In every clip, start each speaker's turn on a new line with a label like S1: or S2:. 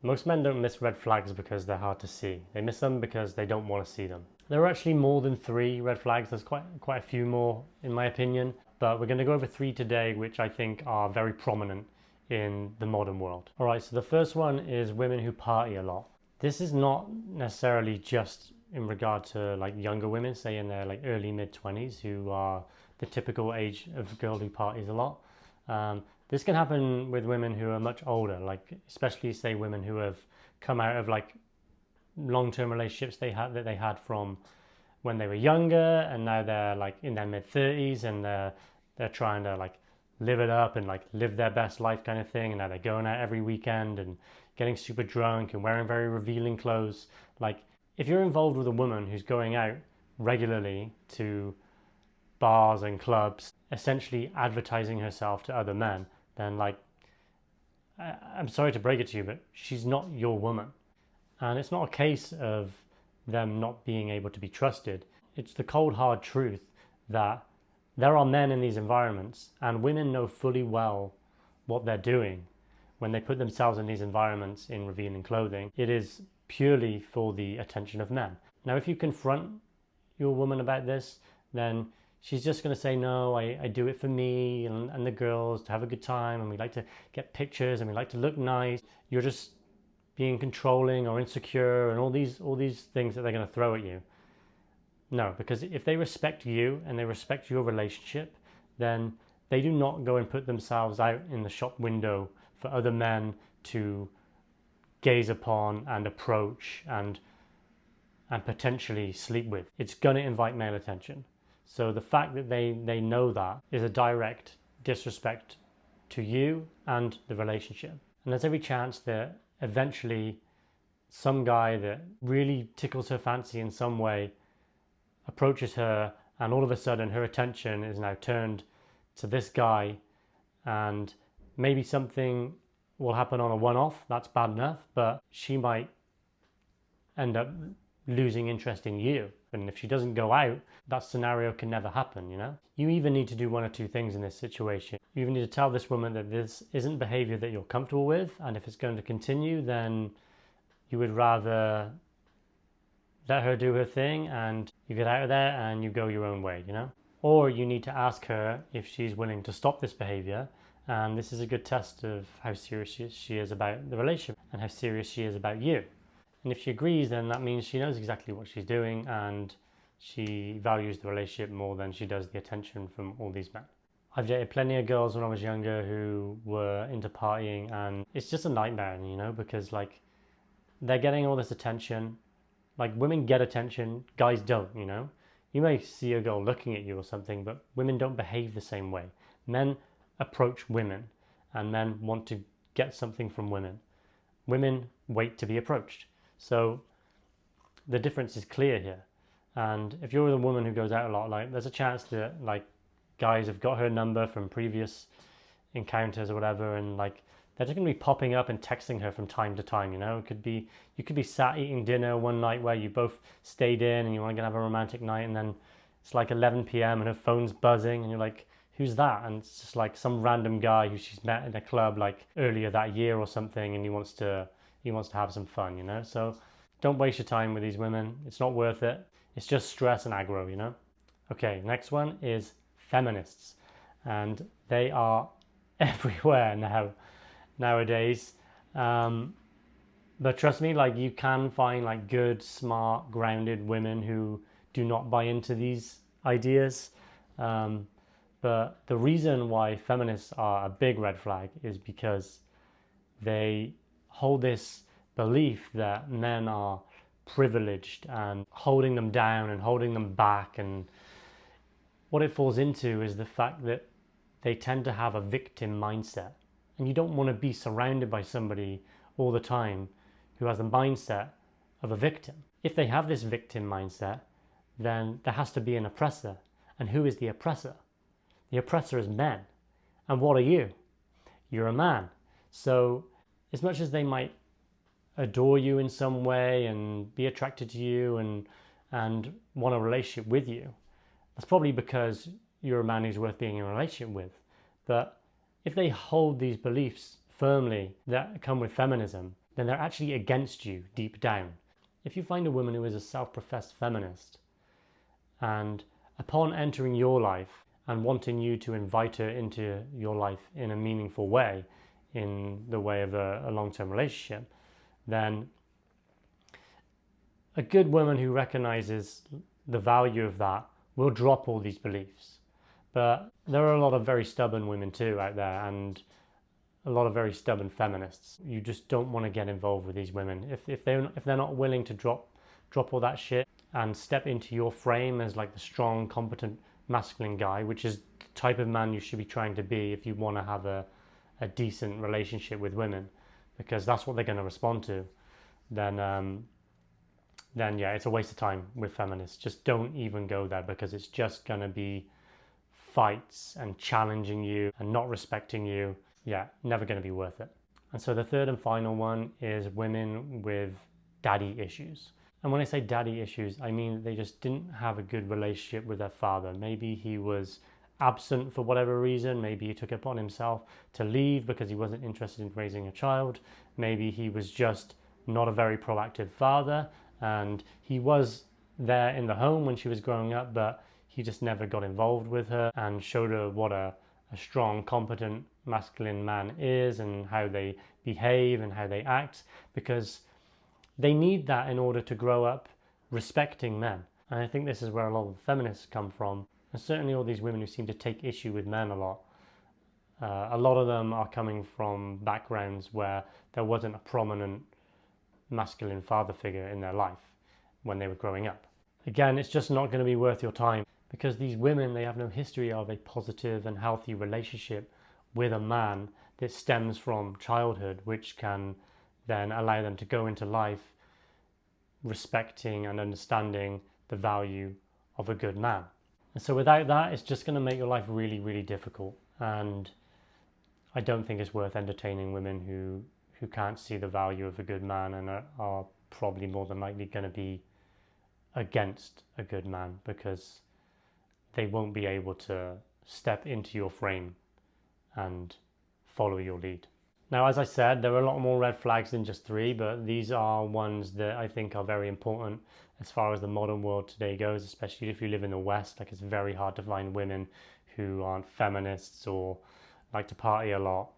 S1: Most men don't miss red flags because they're hard to see. They miss them because they don't want to see them. There are actually more than 3 red flags. There's quite a few more in my opinion, but we're going to go over 3 today which I think are very prominent in the modern world. Alright, so the first one is women who party a lot. This is not necessarily just in regard to like younger women, say in their like early mid-20s, who are the typical age of a girl who parties a lot. This can happen with women who are much older, like especially say women who have come out of like long-term relationships they had from when they were younger, and now they're like in their mid-30s and they're trying to like live it up and like live their best life kind of thing, and now they're going out every weekend and getting super drunk and wearing very revealing clothes. Like if you're involved with a woman who's going out regularly to bars and clubs, essentially advertising herself to other men, then like I'm sorry to break it to you, but she's not your woman. And it's not a case of them not being able to be trusted. It's the cold hard truth that there are men in these environments, and women know fully well what they're doing when they put themselves in these environments in revealing clothing. It is purely for the attention of men. Now, if you confront your woman about this, then she's just going to say, no, I do it for me and the girls to have a good time, and we like to get pictures and we like to look nice. You're just being controlling or insecure and all these things that they're going to throw at you. No, because if they respect you and they respect your relationship, then they do not go and put themselves out in the shop window for other men to gaze upon and approach and potentially sleep with. It's going to invite male attention. So the fact that they know that is a direct disrespect to you and the relationship. And there's every chance that eventually some guy that really tickles her fancy in some way approaches her, and all of a sudden her attention is now turned to this guy, and maybe something will happen on a one-off. That's bad enough, but she might end up losing interest in you. And if she doesn't go out, that scenario can never happen, you know? You either need to do one or two things in this situation. You either need to tell this woman that this isn't behavior that you're comfortable with, and if it's going to continue, then you would rather let her do her thing and you get out of there and you go your own way, you know? Or you need to ask her if she's willing to stop this behavior, and this is a good test of how serious she is about the relationship and how serious she is about you. And if she agrees, then that means she knows exactly what she's doing and she values the relationship more than she does the attention from all these men. I've dated plenty of girls when I was younger who were into partying, and it's just a nightmare, you know, because like they're getting all this attention. Like women get attention, guys don't, you know. You may see a girl looking at you or something, but women don't behave the same way. Men approach women and men want to get something from women. Women wait to be approached. So the difference is clear here. And if you're with a woman who goes out a lot, like there's a chance that like guys have got her number from previous encounters or whatever, and like they're just going to be popping up and texting her from time to time, you know. You could be sat eating dinner one night where you both stayed in and you want to have a romantic night, and then it's like 11 p.m. and her phone's buzzing and you're like, who's that? And it's just like some random guy who she's met in a club like earlier that year or something, and he wants to have some fun, you know. So don't waste your time with these women. It's not worth it. It's just stress and aggro, you know. Okay, next one is feminists, and they are everywhere nowadays. But trust me, like you can find like good, smart, grounded women who do not buy into these ideas. But the reason why feminists are a big red flag is because they hold this belief that men are privileged and holding them down and holding them back. And what it falls into is the fact that they tend to have a victim mindset. And you don't want to be surrounded by somebody all the time who has the mindset of a victim. If they have this victim mindset, then there has to be an oppressor. And who is the oppressor? The oppressor is men. And what are you? You're a man. So as much as they might adore you in some way and be attracted to you and want a relationship with you, that's probably because you're a man who's worth being in a relationship with. But if they hold these beliefs firmly that come with feminism, then they're actually against you deep down. If you find a woman who is a self-professed feminist, and upon entering your life and wanting you to invite her into your life in a meaningful way, in the way of a long-term relationship, then a good woman who recognizes the value of that will drop all these beliefs. But there are a lot of very stubborn women too out there, and a lot of very stubborn feminists. You just don't want to get involved with these women. If they're not willing to drop all that shit and step into your frame as like the strong, competent, masculine guy, which is the type of man you should be trying to be if you want to have a decent relationship with women, because that's what they're going to respond to, then yeah, it's a waste of time with feminists. Just don't even go there, because it's just going to be fights and challenging you and not respecting you. Yeah, never going to be worth it. And so the third and final one is women with daddy issues. And when I say daddy issues, I mean they just didn't have a good relationship with their father. Maybe he was absent for whatever reason. Maybe he took it upon himself to leave because he wasn't interested in raising a child. Maybe he was just not a very proactive father, and he was there in the home when she was growing up, but he just never got involved with her and showed her what a strong, competent, masculine man is, and how they behave and how they act, because they need that in order to grow up respecting men. And I think this is where a lot of feminists come from, and certainly all these women who seem to take issue with men a lot. A lot of them are coming from backgrounds where there wasn't a prominent masculine father figure in their life when they were growing up. Again, it's just not going to be worth your time, because these women, they have no history of a positive and healthy relationship with a man that stems from childhood, which can then allow them to go into life respecting and understanding the value of a good man. And so without that, it's just going to make your life really, really difficult. And I don't think it's worth entertaining women who can't see the value of a good man and are probably more than likely going to be against a good man, because they won't be able to step into your frame and follow your lead. Now, as I said, there are a lot more red flags than just 3, but these are ones that I think are very important as far as the modern world today goes, especially if you live in the West. Like, it's very hard to find women who aren't feminists or like to party a lot,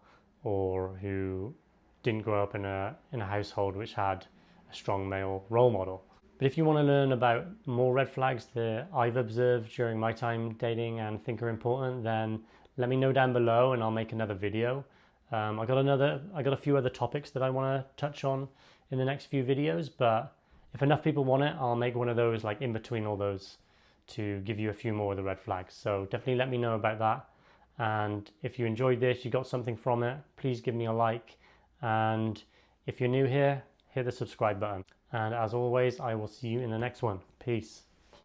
S1: or who didn't grow up in a household which had a strong male role model. But if you want to learn about more red flags that I've observed during my time dating and think are important, then let me know down below and I'll make another video. I got a few other topics that I want to touch on in the next few videos, but if enough people want it, I'll make one of those like in between all those to give you a few more of the red flags. So definitely let me know about that. And if you enjoyed this, you got something from it, please give me a like. And if you're new here, hit the subscribe button. And as always, I will see you in the next one. Peace.